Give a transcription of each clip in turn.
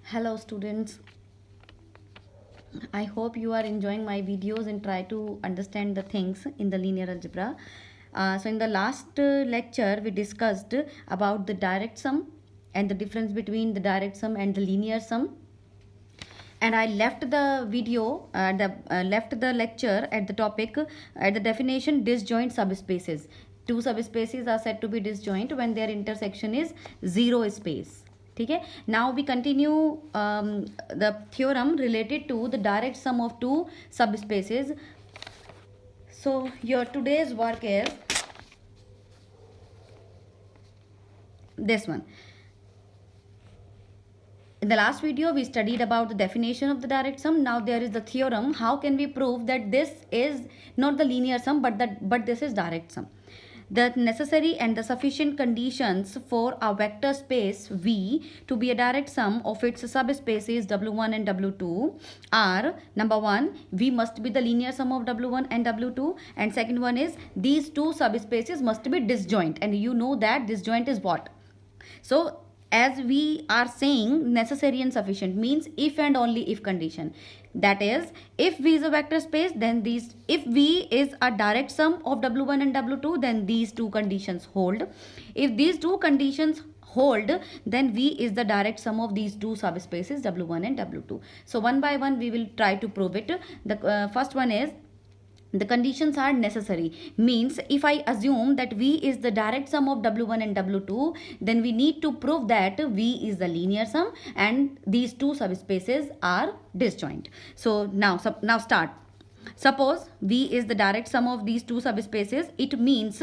Hello students, I hope you are enjoying my videos and try to understand the things in the linear algebra. So in the last lecture we discussed about the direct sum and the difference between the direct sum and the linear sum. And I left the video, left the lecture at the topic at the definition disjoint subspaces. Two subspaces are said to be disjoint when their intersection is zero space. ठीक है. Now we continue the theorem related to the direct sum of two subspaces. So your today's work is this one. In the last video, we studied about the definition of the direct sum. Now there is the theorem. How can we prove that this is not the linear sum, but this is direct sum? The necessary and the sufficient conditions for a vector space V to be a direct sum of its subspaces W1 and W2 are: number one, V must be the linear sum of W1 and W2, and second one is these two subspaces must be disjoint, and you know that disjoint is what? So as we are saying, necessary and sufficient means if and only if condition. That is, if V is a vector space, then if V is a direct sum of W1 and W2, then these two conditions hold. If these two conditions hold, then V is the direct sum of these two subspaces W1 and W2. So one by one we will try to prove it. The first one is, the conditions are necessary, means if I assume that V is the direct sum of W1 and W2, then we need to prove that V is the linear sum and these two subspaces are disjoint. So now start. Suppose V is the direct sum of these two subspaces. It means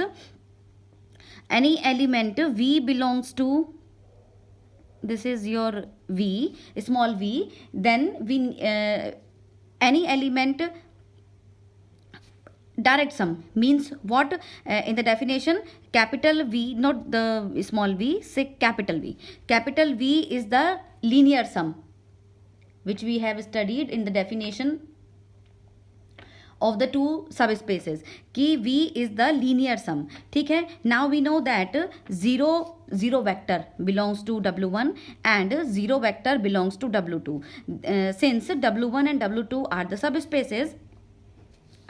any element V belongs to, this is your V, small v, then any element direct sum means what? In the definition, capital V, not the small v, say capital V. Capital V is the linear sum, which we have studied in the definition of the two subspaces कि V is the linear sum. ठीक है. Now we know that zero vector belongs to W1 and zero vector belongs to W2. Since W1 and W2 are the subspaces,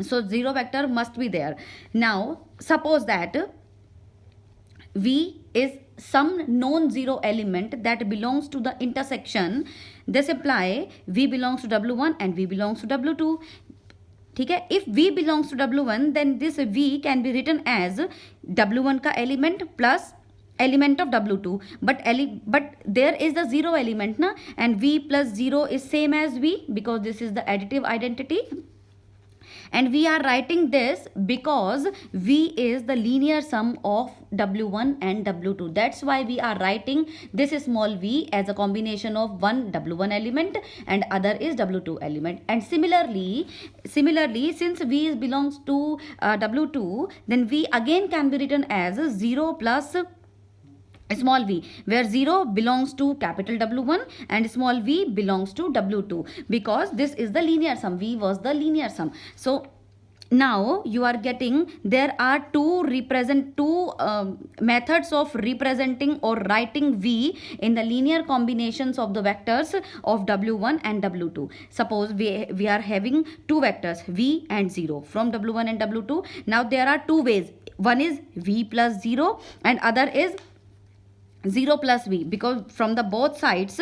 so zero vector must be there. Now suppose that V is some non-zero element that belongs to the intersection. This imply V belongs to W1 and V belongs to W2. ठीक है. If V belongs to W1, then this V can be written as W1 का element plus element of W2, but there is the zero element na, and V plus 0 is same as V because this is the additive identity. And we are writing this because V is the linear sum of W1 and W2. That's why we are writing this small v as a combination of one W1 element and other is W2 element. And similarly, since V belongs to W2, then V again can be written as 0 plus small v, where 0 belongs to capital W1 and small v belongs to W2, because this is the linear sum. V was the linear sum. So now you are getting there are two methods of representing or writing V in the linear combinations of the vectors of W1 and W2. Suppose we are having two vectors V and 0 from W1 and W2. Now there are two ways. One is V plus 0 and other is 0 plus V, because from the both sides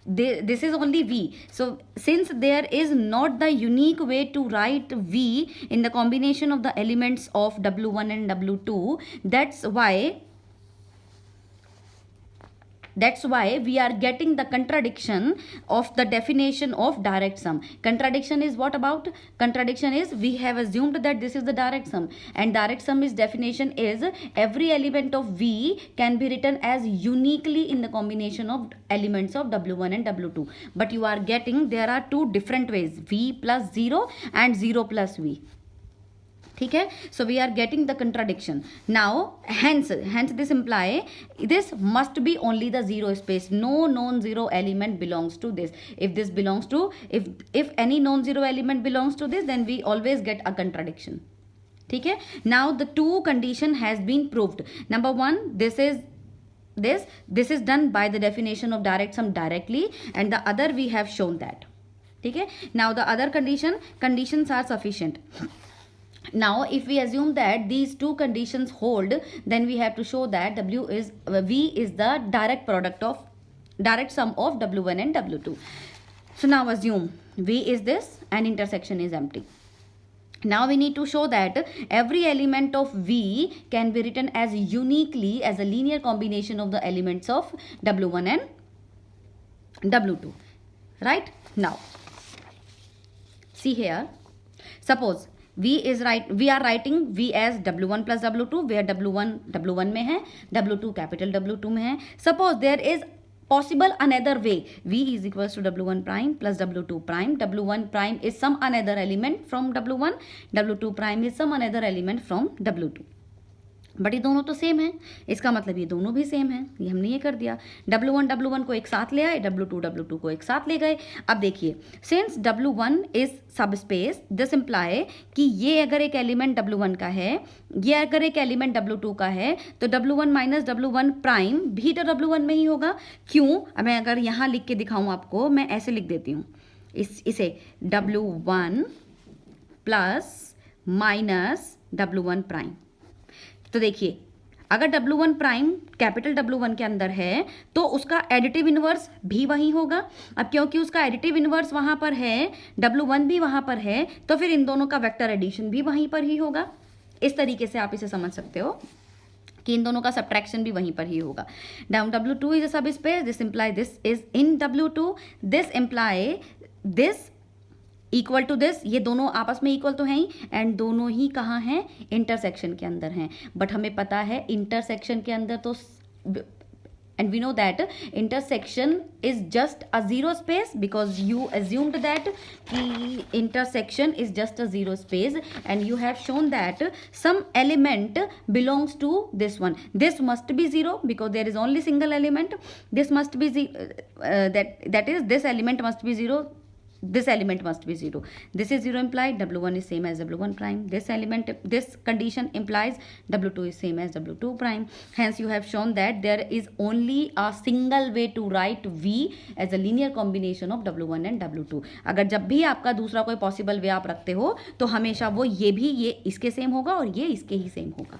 this is only V. So since there is not the unique way to write V in the combination of the elements of W1 and W2, that's why we are getting the contradiction of the definition of direct sum. Contradiction is what about? Contradiction is we have assumed that this is the direct sum, and direct sum is definition is every element of V can be written as uniquely in the combination of elements of W1 and W2. But you are getting there are two different ways, V plus 0 and 0 plus V. ठीक है. So we are getting the contradiction. Now hence this imply this must be only the zero space. No non-zero element belongs to this. If this belongs to, if any non-zero element belongs to this, then we always get a contradiction. ठीक है. Now the two condition has been proved. Number one, this is this is done by the definition of direct sum directly, and the other we have shown that. ठीक है. Now the other conditions are sufficient. Now if we assume that these two conditions hold, then we have to show that V is the direct sum of W1 and W2. So now assume V is this and intersection is empty. Now we need to show that every element of V can be written as uniquely as a linear combination of the elements of W1 and W2. Right? Now, see here. Suppose we are writing V as W1 plus W2, where W1 में है, W2 capital W2 में है. Suppose there is possible another way. V is equals to W1 prime plus W2 prime. W1 prime is some another element from W1. W2 prime is some another element from W2. But ये दोनों तो same है, इसका मतलब ये दोनों भी same है. ये हमने ये कर दिया. W1 को एक साथ ले आए, W2 को एक साथ ले गए. अब देखिए, सिंस W1 इज सब स्पेस, दिस इम्प्लाई कि ये अगर एक एलिमेंट W1 का है, ये अगर एक एलिमेंट W2 का है, तो W1 माइनस W1 प्राइम भी तो W1 में ही होगा. क्यों? अब मैं अगर यहाँ लिख के दिखाऊँ आपको, मैं ऐसे लिख देती हूँ इसे W1 plus minus W1 prime. तो देखिए, अगर W1 प्राइम कैपिटल W1 के अंदर है तो उसका एडिटिव इनवर्स भी वही होगा. अब क्योंकि उसका एडिटिव इनवर्स वहां पर है, W1 भी वहां पर है, तो फिर इन दोनों का वेक्टर एडिशन भी वहीं पर ही होगा. इस तरीके से आप इसे समझ सकते हो कि इन दोनों का सब्ट्रैक्शन भी वहीं पर ही होगा. Now W2 is a sub space, this imply this is in W2, this imply this equal to this. ये दोनों आपस में इक्वल तो हैं ही, एंड दोनों ही कहाँ हैं? इंटरसेक्शन के अंदर हैं. बट हमें पता है इंटरसेक्शन के अंदर तो, and we know that intersection is just a zero space because you assumed that the intersection is just a zero space, and you have shown that some element belongs to this one. This must be zero because there is only single element. This must be that is, this element must be zero. This element must be 0. This is 0 implied W1 is same as W1 prime. This condition implies W2 is same as W2 prime. Hence you have shown that there is only a single way to write V as a linear combination of W1 and W2. अगर जब भी आपका दूसरा कोई possible way आप रखते हो तो हमेशा वो ये इसके सेम होगा और ये इसके ही सेम होगा.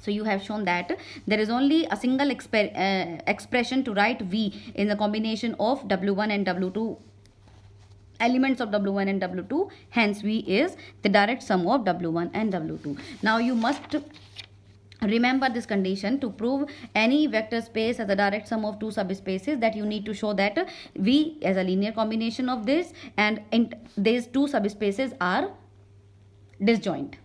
So you have shown that there is only a single expression to write V in the combination of W1 and W2 elements of W1 and W2. Hence V is the direct sum of W1 and W2. Now you must remember this condition. To prove any vector space as a direct sum of two subspaces, that you need to show that V as a linear combination of this, and these two subspaces are disjoint.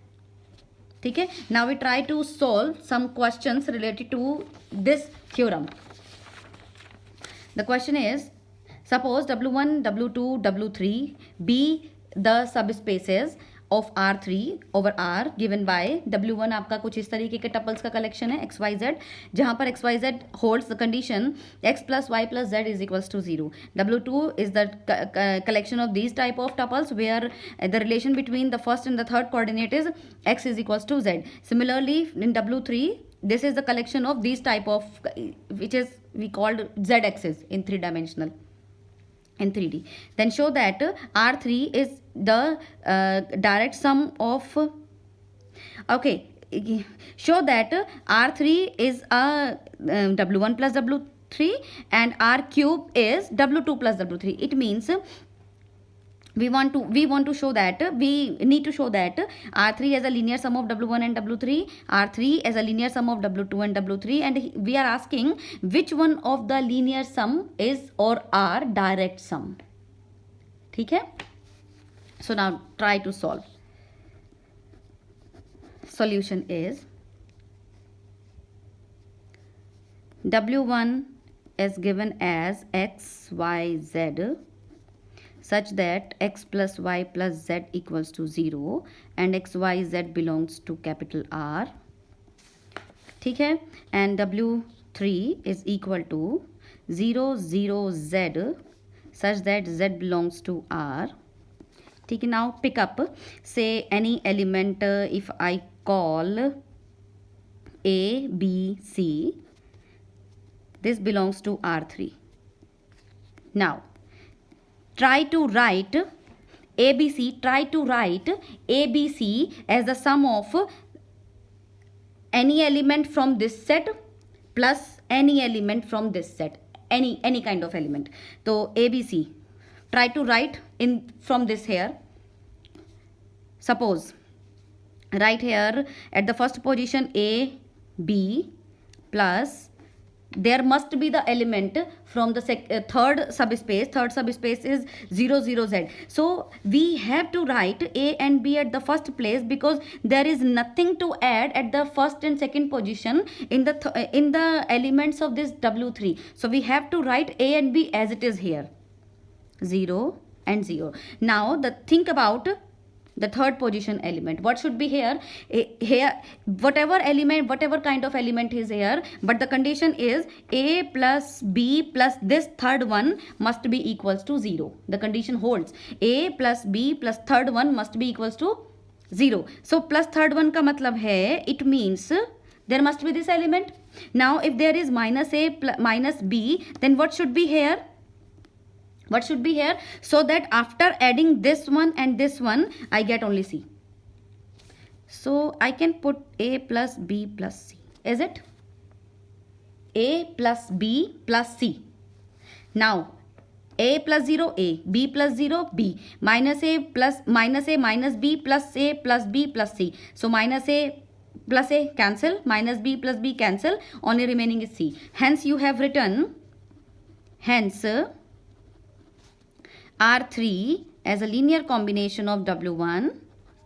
ठीक है. Now we try to solve some questions related to this theorem. The question is, suppose W1, W2, W3 be the subspaces of R3 over R given by W1 आपका कुछ इस तरीके के tuples का collection है XYZ, जहाँ पर XYZ holds the condition X plus Y plus Z is equals to 0. W2 is the collection of these type of tuples where the relation between the first and the third coordinate is X is equals to Z. Similarly in W3, this is the collection of these type of, which is we called Z axis in 3-dimensional. In 3D. Then show that R3 is the direct sum of, okay, show that R3 is a W1 plus W3 and R cube is W2 plus W3. It means we want to show that we need to show that R3 as a linear sum of W1 and W3, R3 as a linear sum of W2 and W3, and we are asking which one of the linear sum is or are direct sum. ठीक है. So now try to solve. Solution is W1 is given as X, Y, Z such that X plus Y plus Z equals to 0 and X, Y, Z belongs to capital R. ठीक है. And W3 is equal to 0, 0, Z such that Z belongs to R. ठीक है. Now pick up, say any element, if I call A, B, C, this belongs to R3. Now try to write ABC, try to write ABC as the sum of any element from this set plus any element from this set, any kind of element. So ABC, try to write in from this here. Suppose right here at the first position A, B plus there must be the element from the third subspace. Third subspace is 0 0 z. So we have to write A and B at the first place because there is nothing to add at the first and second position in the elements of this W3. So we have to write A and B as it is here, 0 and 0. Now think about the third position element. What should be here? Here whatever element, whatever kind of element is here, but the condition is A plus B plus this third one must be equals to 0. The condition holds. A plus B plus third one must be equals to 0. So plus third one ka matlab hai, it means there must be this element. Now if there is minus A minus B, then what should be here? What should be here? So that after adding this one and this one, I get only C. So I can put A plus B plus C. Is it? A plus B plus C. Now A plus 0 A, B plus 0 B, minus A minus B plus A plus B plus C. So minus A plus A cancel, minus B plus B cancel, only remaining is C. Hence you have written, hence R3 as a linear combination of W1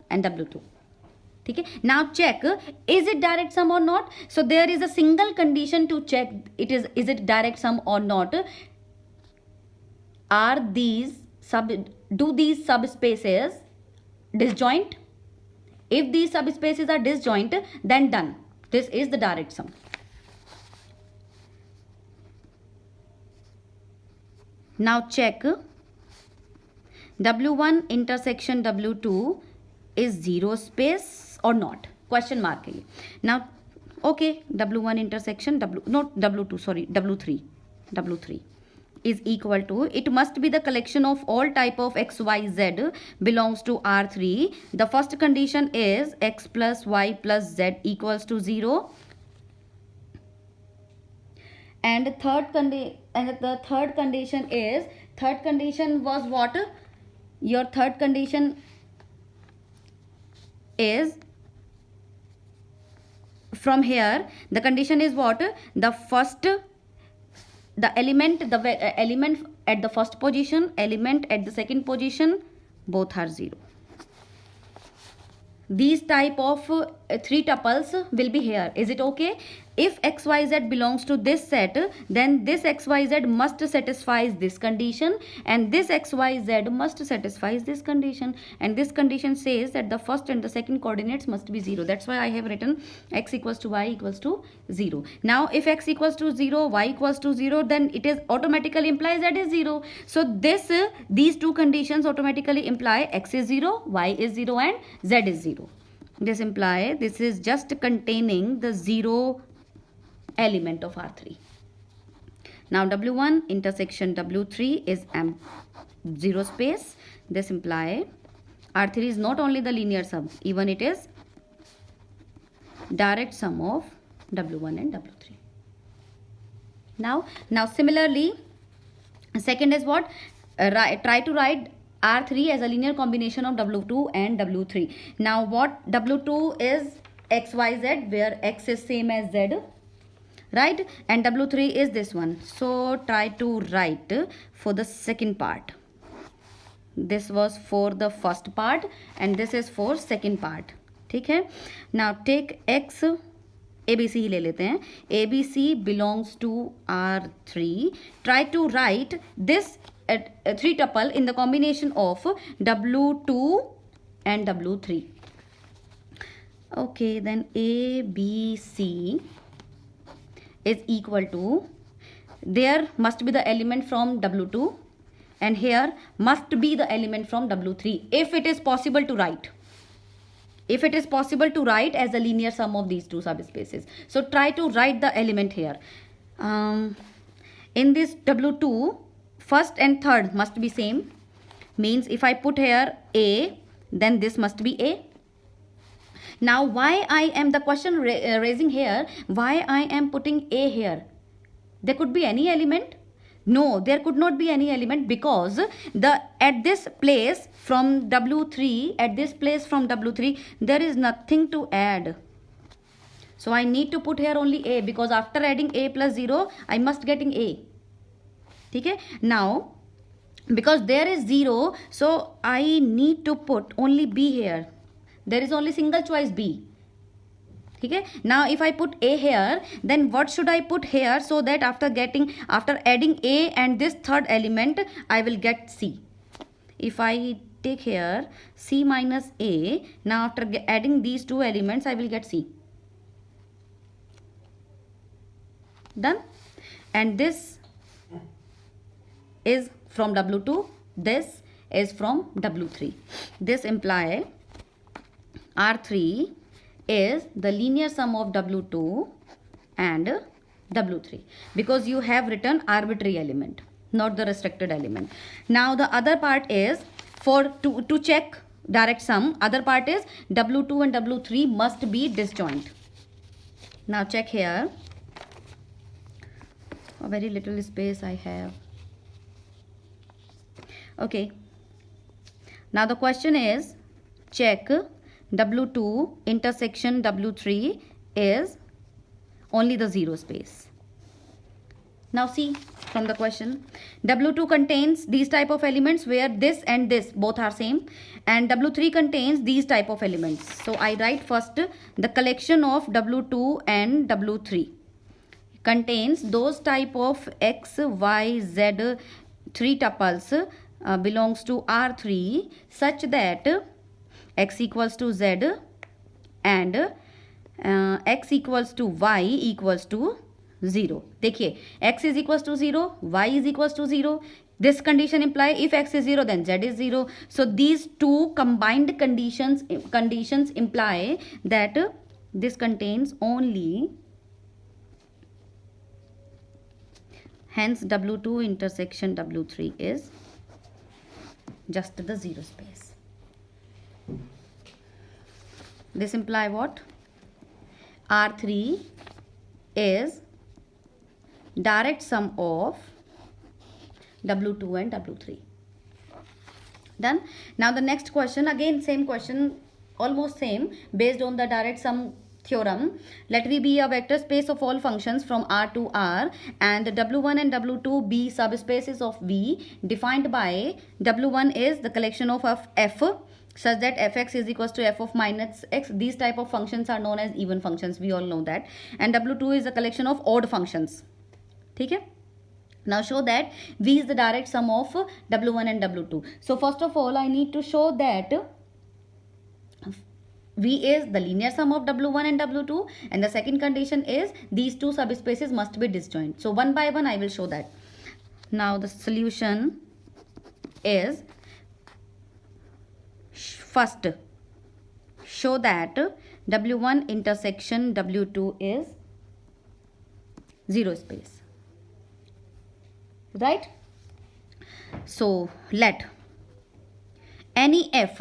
and W2. Okay? Now check, is it direct sum or not? So there is a single condition to check is it direct sum or not. Do these subspaces disjoint? If these subspaces are disjoint, then done. This is the direct sum. Now check, W1 intersection W2 is 0 space or not? Question mark. Now, okay, W1 intersection W3 is equal to, it must be the collection of all type of x, y, z belongs to R3. The first condition is x plus y plus z equals to 0. And the third condition is, third condition was what? Your third condition is from here. The condition is what? The element at the first position, element at the second position, both are 0. These type of 3 tuples will be here. Is it okay? If xyz belongs to this set, then this xyz must satisfy this condition and this xyz must satisfy this condition, and this condition says that the first and the second coordinates must be 0. That's why I have written x equals to y equals to 0. Now if x equals to 0, y equals to 0, then it is automatically implies z is 0. So these two conditions automatically imply x is 0, y is 0 and z is 0. This implies this is just containing the 0 element of R3. Now W1 intersection W3 is 0 space. This implies R3 is not only the linear sum, even it is direct sum of W1 and W3. Now similarly, second is what? Try to write R3 as a linear combination of W2 and W3. Now what? W2 is XYZ, where X is same as Z, right? And W3 is this one. So try to write for the second part. This was for the first part and this is for second part. ठीक है? Now take X, ABC ही ले लेते हैं. ABC belongs to R3. Try to write this 3 tuple in the combination of W2 and W3. Okay, then ABC is equal to, there must be the element from W2 and here must be the element from W3 if it is possible to write. If it is possible to write as a linear sum of these two subspaces. So try to write the element here. In this W2, first and third must be same. Means if I put here A, then this must be A. Now why I am, the question raising here, why I am putting A here? There could be any element. No, there could not be any element, because the at this place from W3, at this place from W3, there is nothing to add. So I need to put here only A, because after adding A plus 0, I must getting A. Okay? Now, because there is 0, so I need to put only B here. There is only single choice B. Okay? Now if I put A here, then what should I put here, so that after adding A and this third element, I will get C. If I take here C minus A, now after adding these two elements, I will get C. Done. And this is from W2, this is from W3. This imply R3 is the linear sum of W2 and W3, because you have written arbitrary element, not the restricted element. Now the other part is, to check direct sum, other part is W2 and W3 must be disjoint. Now check here, a very little space I have. Okay, now the question is, check W2 intersection W3 is only the zero space. Now see from the question, W2 contains these type of elements where this and this both are same, and W3 contains these type of elements. So I write first, the collection of W2 and W3 contains those type of X, Y, Z 3 tuples belongs to R3 such that X equals to Z and X equals to Y equals to 0. देखिए, X is equals to 0, Y is equals to 0. This condition imply if X is 0, then Z is 0. So these two combined conditions imply that this contains only, hence W2 intersection W3 is just the zero space. This imply what? R3 is direct sum of W2 and W3. Done. Now the next question, again same question, almost same, based on the direct sum theorem. Let V be a vector space of all functions from R to R, and W1 and W2 be subspaces of V, defined by W1 is the collection of F such that fx is equals to f of minus x. These type of functions are known as even functions, we all know that. And W2 is a collection of odd functions. ठीक है? Now show that V is the direct sum of W1 and W2. So first of all, I need to show that V is the linear sum of W1 and W2, and the second condition is these two subspaces must be disjoint. So one by one I will show that. Now the solution is, first show that W1 intersection W2 is zero space, right? So let any f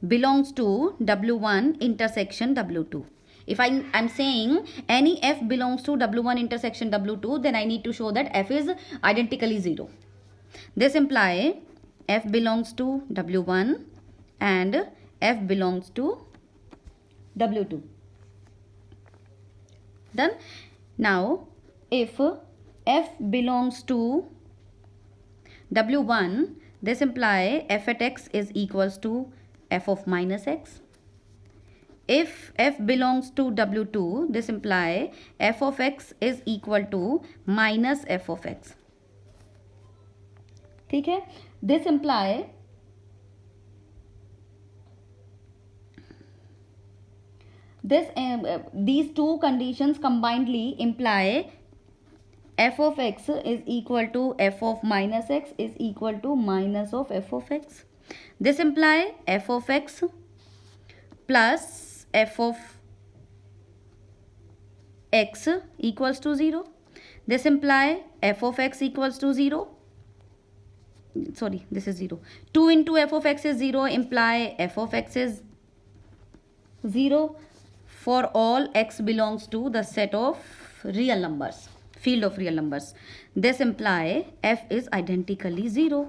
belongs to W1 intersection W2. If I'm saying any f belongs to W1 intersection W2, then I need to show that f is identically 0. This imply f belongs to W1 and f belongs to W2. Done. Now if f belongs to W1, this imply f at x is equals to f of minus x. If f belongs to W2, this imply f of x is equal to minus f of x. ठीक है? This imply these two conditions combinedly imply f of x is equal to f of minus x is equal to minus of f of x. This imply f of x plus f of x equals to 0. This imply f of x equals to 0. Sorry, this is 0. 2 into f of x is 0, imply f of x is 0 for all x belongs to the set of real numbers, field of real numbers. This imply f is identically 0,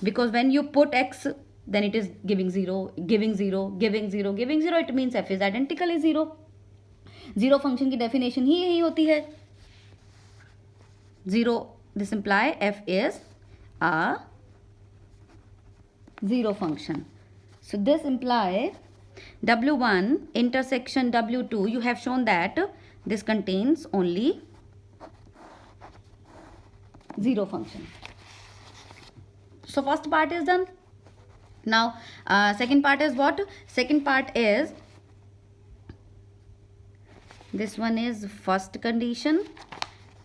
because when you put x, then it is giving 0, giving 0, giving 0, giving 0. It means f is identically 0. 0 function की definition ही यही होती है. 0, this imply f is a 0 function. So this imply w1 intersection w2, you have shown that this contains only 0 function. So first part is done. Now second part is what? Second part is, this one is first condition.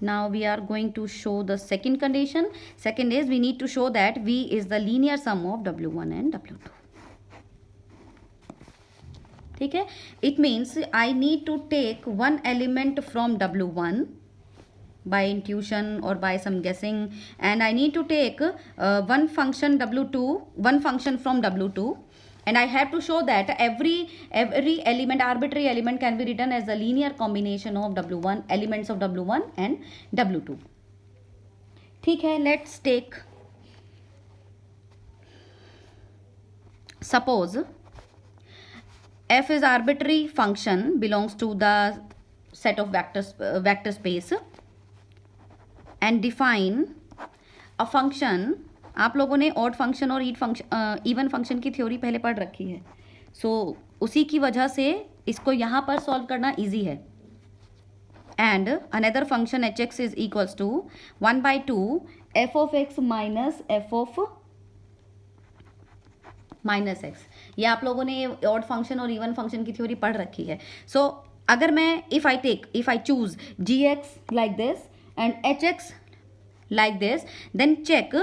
Now we are going to show the second condition. Second is, we need to show that V is the linear sum of W1 and W2. ठीक है? It means I need to take one element from W1 by intuition or by some guessing, and I need to take one function W2, one function from W2. And I have to show that every element, arbitrary element, can be written as a linear combination of W1, elements of W1 and W2. ठीक है, let's take, suppose f is arbitrary function belongs to the set of vector space, and define a function. आप लोगों ने odd function और even function की theory पहले पढ़ रखी है, सो उसी की वजह से इसको यहाँ पर सॉल्व करना इजी है. And another function H X is equals to 1/2 F of X minus F of minus X. ये आप लोगों ने ऑड फंक्शन और इवन फंक्शन की थ्योरी पढ़ रखी है. सो अगर मैं if I choose G X like this and H X like this, then check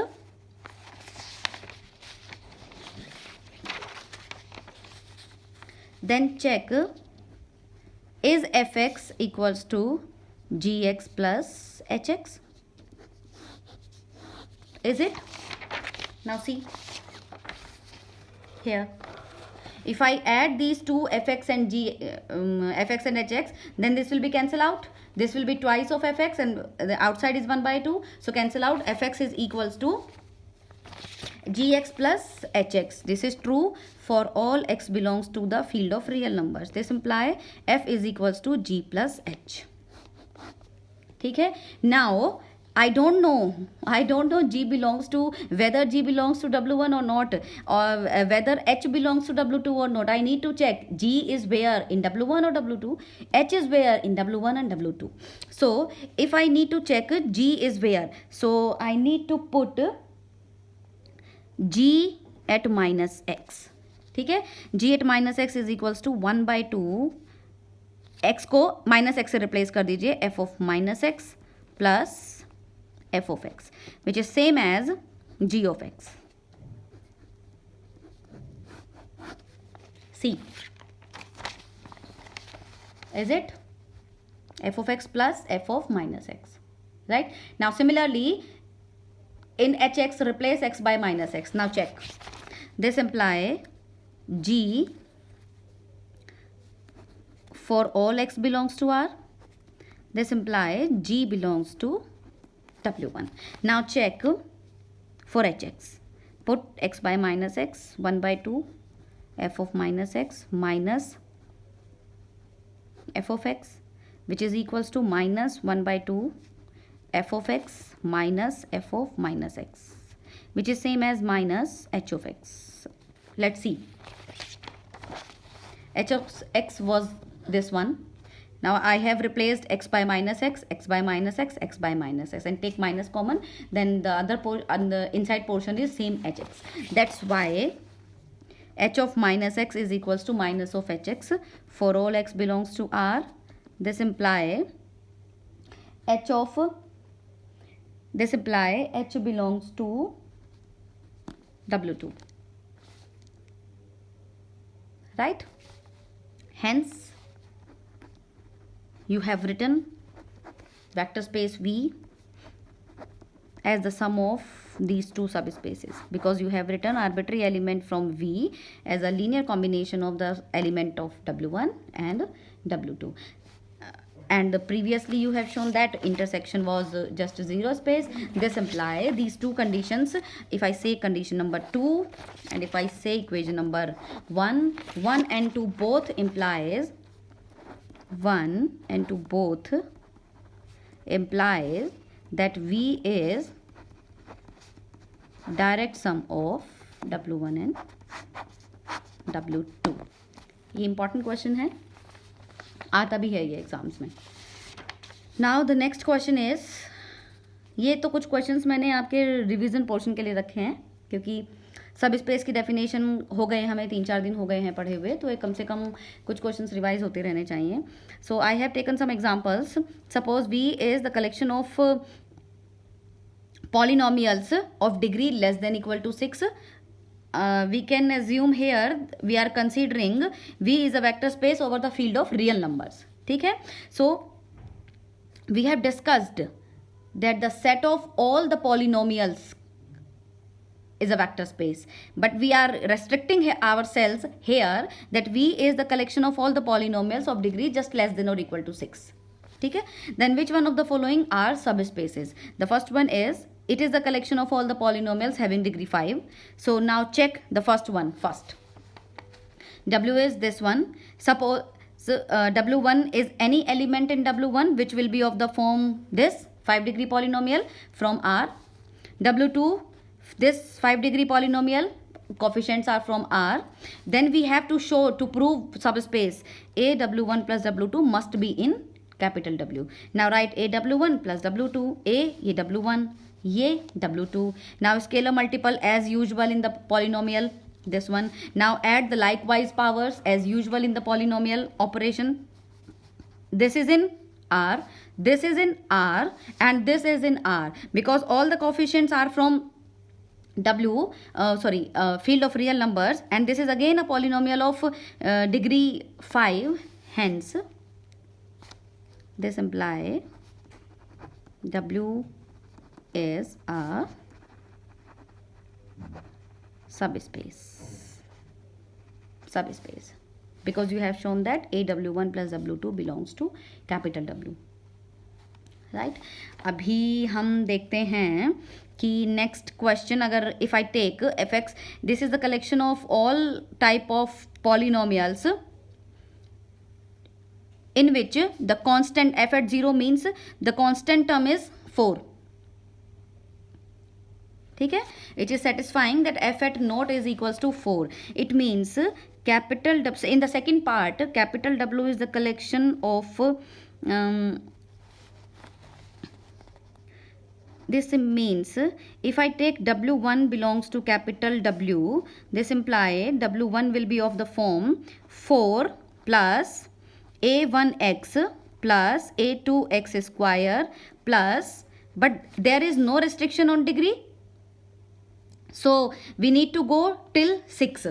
is fx equals to gx plus hx. Is it? Now see here, if I add these two fx and fx and hx, then this will be cancel out. This will be twice of fx and the outside is 1/2, so cancel out. Fx is equals to gx plus hx. This is true for all x belongs to the field of real numbers. This imply f is equals to g plus h. ठीक है? Now I don't know g belongs to, whether g belongs to w1 or not, or whether h belongs to w2 or not. I need to check g is where in w1 or w2, h is where in w1 and w2. So if I need to check g is where, so I need to put g at minus x. ठीक है? g at minus x is equals to 1/2, x को minus x से replace कर दीजिए, f of minus x plus f of x, which is same as g of x. See, is it? F of x plus f of minus x, right? Now similarly in hx, replace x by minus x. Now check, this imply g for all x belongs to R. This imply g belongs to w1. Now check for hx, put x by minus x, 1/2 f of minus x minus f of x, which is equals to minus 1/2 f of x minus f of minus x, which is same as minus h of x. Let's see, h of x was this one. Now I have replaced x by minus x, x by minus x, x by minus x, and take minus common, then the other the inside portion is same hx. That's why h of minus x is equals to minus of hx for all x belongs to R. This imply h belongs to w2, right? Hence you have written vector space V as the sum of these two subspaces, because you have written arbitrary element from V as a linear combination of the element of W1 and W2. And previously you have shown that intersection was just zero space. This imply these two conditions, if I say condition number 2 and if I say equation number 1, 1 and 2 both implies 1 and 2 both implies that V is direct sum of W1 and W2. ये important question है, आता भी है ये exams में. Now the next question is, ये तो कुछ क्वेश्चंस मैंने आपके रिवीजन पोर्शन के लिए रखे हैं क्योंकि सब स्पेस की डेफिनेशन हो गए, हमें 3-4 दिन हो गए हैं पढ़े हुए, तो कम से कम कुछ क्वेश्चंस रिवाइज होते रहने चाहिए. So I have taken some examples. Suppose V is the collection of polynomials of degree less than equal to 6. We can assume here we are considering V is a vector space over the field of real numbers. ठीक है. So we have discussed that the set of all the polynomials is a vector space, but we are restricting ourselves here that V is the collection of all the polynomials of degree just less than or equal to 6. ठीक है. Then which one of the following are subspaces? The first one is, it is the collection of all the polynomials having degree 5. So now check the first one first. W is this one. Suppose W1 is any element in W1 which will be of the form this 5 degree polynomial from R. W2, this 5 degree polynomial coefficients are from R. Then we have to show, to prove subspace, A W1 plus W2 must be in capital W. Now write A W1 plus W2, A ये W1, ये W2. Now scalar multiple as usual in the polynomial, this one. Now add the likewise powers as usual in the polynomial operation. This is in R, this is in R, and this is in R, because all the coefficients are from W, field of real numbers, and this is again a polynomial of degree 5. Hence this imply W is a subspace, because you have shown that AW1 plus W2 belongs to capital W. Right. अभी हम देखते हैं कि next question, अगर if I take fx, this is the collection of all type of polynomials in which the constant f at 0 means the constant term is 4. ठीक है. It is satisfying that f at naught is equals to 4. It means capital W, in the second part, capital W is the collection of this means if I take W1 belongs to capital W, this imply W1 will be of the form 4 plus A1x plus A2x square plus, but there is no restriction on degree, so we need to go till 6.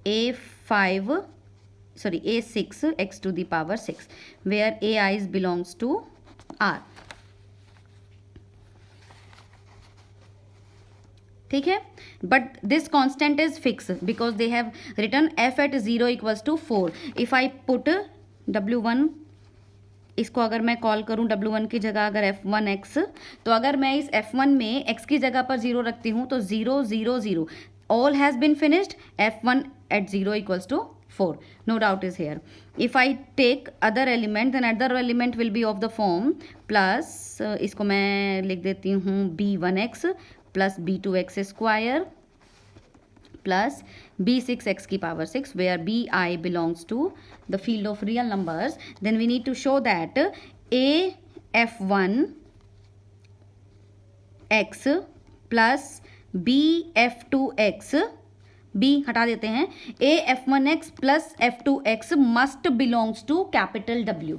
A6 x to the power 6, where AI belongs to R. ठीक है. But this constant is fix because they have return f at 0 equals to 4. If I put W1, इसको अगर मैं call करूं W1 की जगह अगर f1x, तो अगर मैं इस f1 में x की जगह पर 0 रखती हूं तो 0 0 0 all has been finished. f1 at 0 equals to 4. No doubt is here. If I take other element, then other element will be of the form plus इसको मैं लिख देती हूँ b1x plus b2x square plus b6x की power 6, where bi belongs to the field of real numbers. Then we need to show that a f1 x plus b f2x, b हटा देते हैं, a f1x plus f2x must belongs to capital W.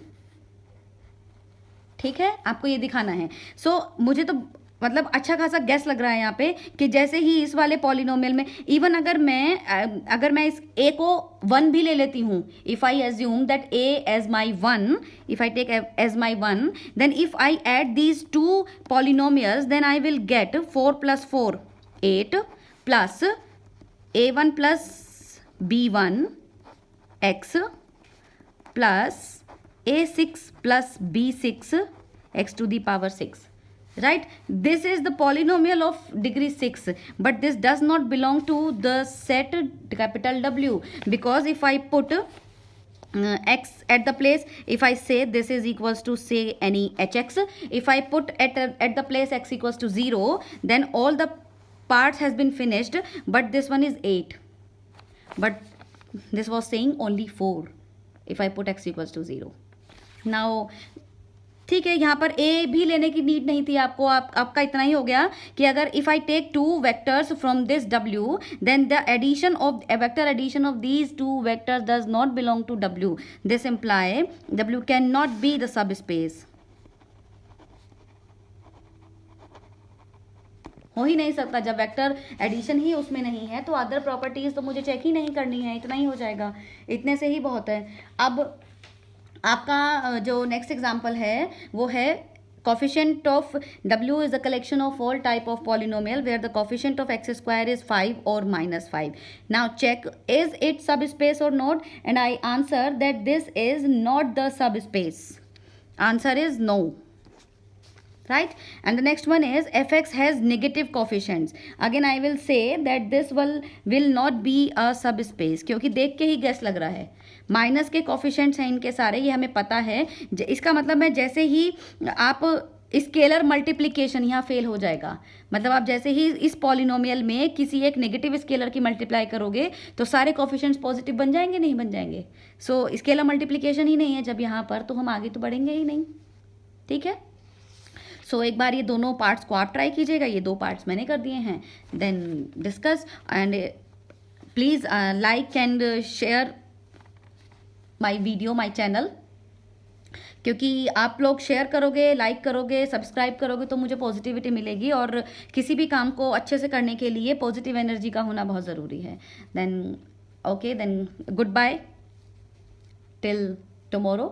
ठीक है, आपको ये दिखाना है. सो मुझे तो मतलब अच्छा खासा गैस लग रहा है यहाँ पे कि जैसे ही इस वाले पॉलिनोमियल में इवन अगर मैं इस a को 1 भी ले लेती हूँ, if I assume that a as my 1, if I take as my 1, then if I add these two polynomials then I will get 4 + 4 8 plus a1 plus b1 x plus a6 plus b6 x to the power 6. Right, this is the polynomial of degree 6, but this does not belong to the set capital W, because if I put x at the place, if I say this is equals to say any hx, if I put at the place x equals to 0, then all the parts has been finished, but this one is 8, but this was saying only 4 if I put x equals to 0. Now ठीक है, यहाँ पर a भी लेने की need नहीं थी आपको, आपका इतना ही हो गया कि अगर if I take two vectors from this w, then the addition of vector addition of these two vectors does not belong to w. This imply w can not be the sub space, हो ही नहीं सकता जब vector addition ही उसमें नहीं है, तो other properties तो मुझे चेक ही नहीं करनी है, इतना ही हो जाएगा, इतने से ही बहुत है. अब आपका जो नेक्स्ट एग्जाम्पल है वो है coefficient of w is a collection of all type of polynomial where the coefficient of x square is 5 or -5. Now check is it subspace or not, and I answer that this is not the subspace. Answer is no. Right, and the next one is fx has negative coefficients. Again I will say that this will not be a subspace, क्योंकि देख के ही gas लग रहा है, minus के coefficients हैं इनके सारे, ये हमें पता है. इसका मतलब है जैसे ही आप स्केलर मल्टीप्लिकेशन यहाँ फेल हो जाएगा, मतलब आप जैसे ही इस पॉलिनोमियल में किसी एक नेगेटिव स्केलर की मल्टीप्लाई करोगे तो सारे कॉफिशेंट्स पॉजिटिव बन जाएंगे, नहीं बन जाएंगे. सो स्केलर मल्टीप्लिकेशन ही नहीं है जब यहाँ पर, तो हम आगे तो बढ़ेंगे ही नहीं. ठीक है, सो एक बार ये दोनों पार्ट्स को आप ट्राई कीजिएगा, ये 2 पार्ट्स मैंने कर दिए हैं. Then discuss and please like and share my video, my channel, क्योंकि आप लोग शेयर करोगे, लाइक करोगे, सब्सक्राइब करोगे तो मुझे पॉजिटिविटी मिलेगी, और किसी भी काम को अच्छे से करने के लिए पॉजिटिव एनर्जी का होना बहुत ज़रूरी है. Then okay, then good bye till tomorrow.